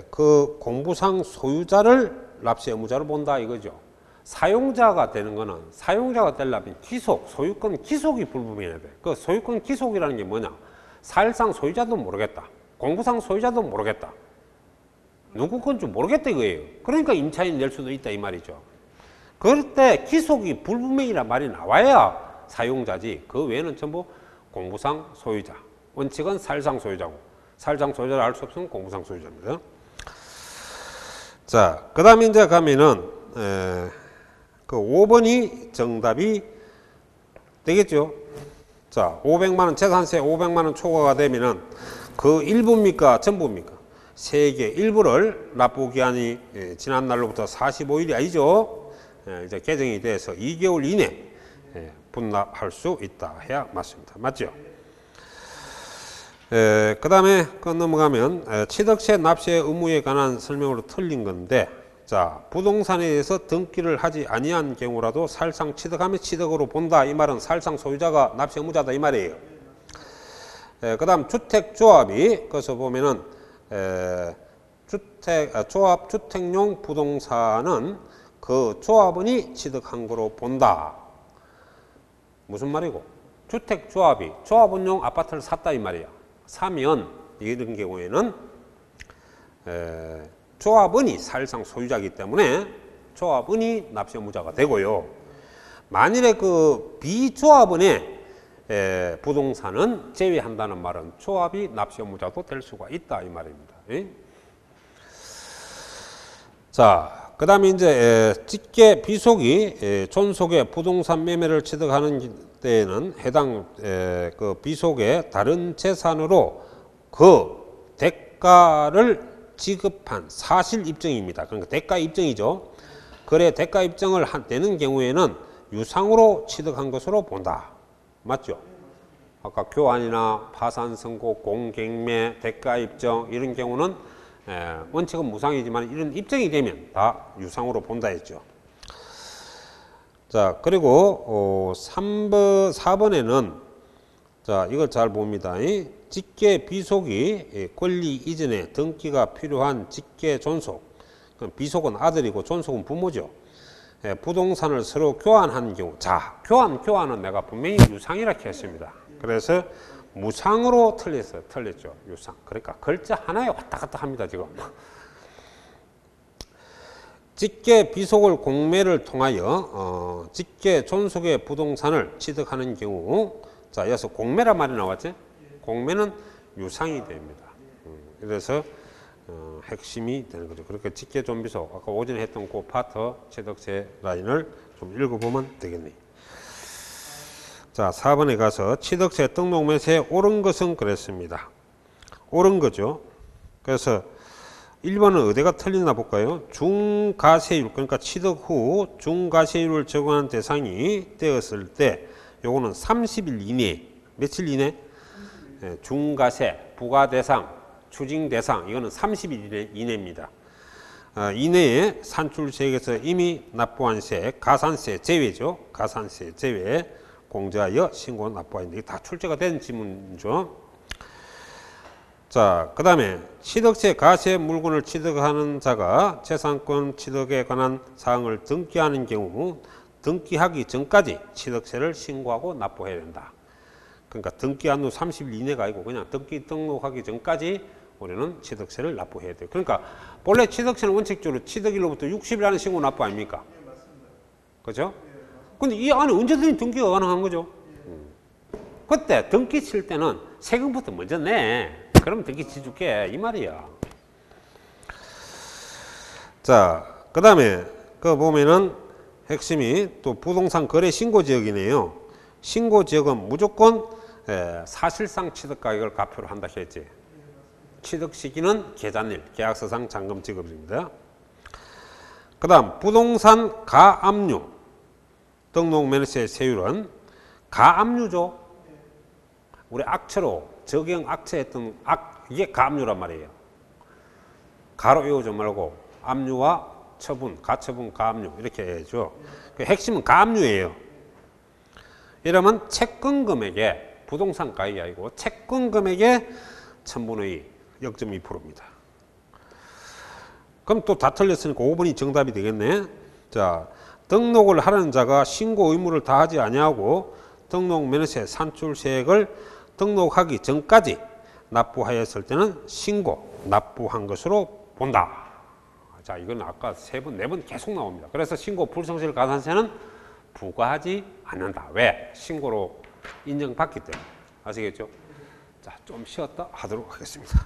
그 공부상 소유자를 납세 의무자로 본다 이거죠. 사용자가 되는 거는 사용자가 되려면 기속, 소유권 기속이 불분명해야 돼. 그 소유권 기속이라는 게 뭐냐? 사실상 소유자도 모르겠다. 공부상 소유자도 모르겠다. 누구 건지 모르겠다 이거예요. 그러니까 임차인이 낼 수도 있다 이 말이죠. 그럴 때 기속이 불분명이란 말이 나와야 사용자지. 그 외에는 전부 공부상 소유자. 원칙은 사실상 소유자고 사실상 소유자를 알 수 없으면 공부상 소유자입니다. 자, 그 다음에 이제 가면은 그 5번이 정답이 되겠죠. 자, 500만원 재산세 500만원 초과가 되면은 그 일부입니까 전부입니까? 세액의 일부를 납부기한이 지난 날로부터 45일이 아니죠. 이제 개정이 돼서 2개월 이내 분납할 수 있다 해야 맞습니다. 맞죠? 그 다음에 넘어가면 취득세 납세 의무에 관한 설명으로 틀린 건데, 자, 부동산에 대해서 등기를 하지 아니한 경우라도 사실상 취득하면 취득으로 본다 이 말은 사실상 소유자가 납세 의무자다 이 말이에요. 그 다음 주택조합이 거기서 보면은 조합 주택용 부동산은 그 조합원이 취득한 거로 본다. 무슨 말이고? 주택조합이 조합원용 아파트를 샀다 이 말이야. 사면 이런 경우에는 조합원이 사실상 소유자이기 때문에 조합원이 납세 의무자가 되고요. 만일에 그 비조합원의 부동산은 제외한다는 말은 조합이 납세 의무자도 될 수가 있다 이 말입니다. 자, 그 다음에 이제 직계 비속이 존속의 부동산 매매를 취득하는 때에는 해당 그 비속의 다른 재산으로 그 대가를 지급한 사실 입증입니다. 그러니까 대가 입증이죠. 거래 대가 입증을 내는 경우에는 유상으로 취득한 것으로 본다. 맞죠? 아까 교환이나 파산 선고, 공갱매, 대가 입증 이런 경우는 원칙은 무상이지만 이런 입증이 되면 다 유상으로 본다 했죠. 자, 그리고 4번에는 자, 이걸 잘 봅니다. 직계 비속이 권리 이전에 등기가 필요한 직계 존속. 비속은 아들이고 존속은 부모죠. 부동산을 서로 교환하는 경우. 자, 교환은 내가 분명히 유상이라고 했습니다. 그래서 무상으로 틀렸죠. 유상. 그러니까 글자 하나에 왔다 갔다 합니다, 지금. 직계 비속을 공매를 통하여 직계 존속의 부동산을 취득하는 경우, 자, 여기서 공매란 말이 나왔지? 공매는 유상이 됩니다. 그래서 핵심이 되는 거죠. 그렇게 직계 존비속, 아까 오전에 했던 그 파트 취득세 라인을 좀 읽어보면 되겠네요. 자, 4번에 가서 취득세 등록 매세에 옳은 것은 그랬습니다. 옳은 거죠. 그래서 1번은 어디가 틀리나 볼까요? 중과세율, 그러니까 취득 후 중과세율을 적용하는 대상이 되었을 때 요거는 30일 이내, 며칠 이내? 중과세, 부과대상, 추징대상, 이거는 30일 이내입니다. 이내에 산출세액에서 이미 납부한 세액, 가산세 제외죠. 가산세 제외 공제하여 신고 납부하는데 이게 다 출제가 된 지문이죠. 자, 그 다음에 취득세 가세 물건을 취득하는 자가 재산권 취득에 관한 사항을 등기하는 경우 등기하기 전까지 취득세를 신고하고 납부해야 된다. 그러니까 등기한 후 30일 이내가 아니고 그냥 등록하기 전까지 우리는 취득세를 납부해야 돼요. 그러니까 본래 취득세는 원칙적으로 취득일로부터 60일 안에 신고 납부 아닙니까? 예, 맞습니다. 그죠? 근데 이 안에 언제든지 등기가 가능한 거죠. 그때 등기 칠 때는 세금부터 먼저 내. 그러면 등기 치줄게 이 말이야. 자, 그 다음에 그 보면은 핵심이 또 부동산 거래 신고 지역이네요. 신고 지역은 무조건 사실상 취득 가격을 가표로 한다 했지. 취득 시기는 계산일, 계약서상 잔금 지급입니다. 그 다음 부동산 가압류 등록 면허세 세율은 가압류죠. 우리 악처로 적용 악처했던 이게 가압류란 말이에요. 가로 외우지 말고 압류와 처분, 가처분, 가압류 이렇게 해야죠. 그 핵심은 가압류예요. 이러면 채권 금액에 부동산 가액이 아니고 채권 금액의 1000분의 2, 0.2%입니다. 그럼 또 다 틀렸으니까 5번이 정답이 되겠네. 자, 등록을 하는 자가 신고 의무를 다하지 아니하고 등록 면허세 산출세액을 등록하기 전까지 납부하였을 때는 신고, 납부한 것으로 본다. 자, 이건 아까 3번, 4번 계속 나옵니다. 그래서 신고 불성실 가산세는 부과하지 않는다. 왜? 신고로 인정받기 때문에. 아시겠죠? 자, 좀 쉬었다 하도록 하겠습니다.